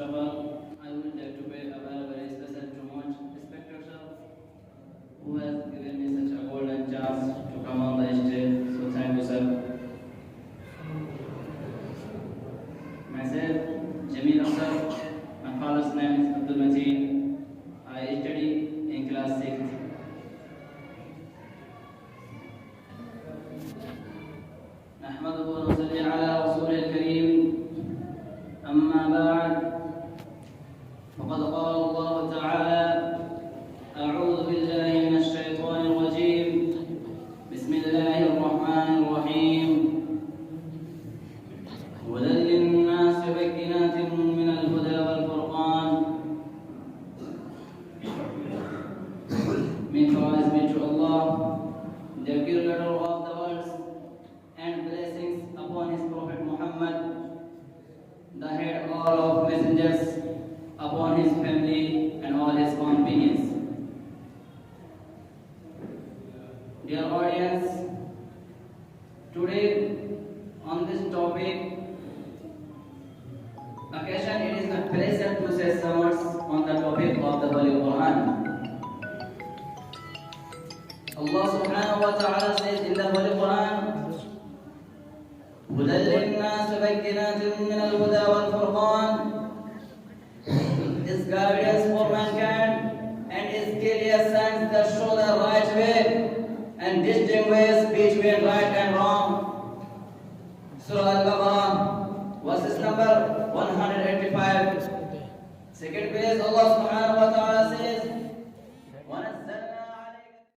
of all, I would like to pay a very, very special tribute to Inspector Sir, who has given me such a golden chance to come on the stage. So thank you, sir. Myself, Jamil Akhtar. My father's name is Abdul Majid. I study in class 6th. نحمده ونصلي على رسوله الكريم. أما بعد، فقد قال الله تعالى: أعوذ بالله من الشيطان الرجيم. بسم الله الرحمن الرحيم. هدى للناس وبينات من الهدى والفرقان. May praise be to Allah, the creator of the worlds, and blessings upon his Prophet Muhammad, the head of all of messengers, upon his family and all his companions. Dear audience, today on this topic, occasion it is my pleasure to say some words on the topic of the Holy Quran. Allah subhanahu wa ta'ala says in the Holy Quran, هدى للناس وبينات من الهدى والفرقان. Is guidance for mankind and is clear signs that show the right way and distinguish between right and wrong. Surah Al-Baqarah, verses number 185. Second page, Allah subhanahu wa ta'ala says,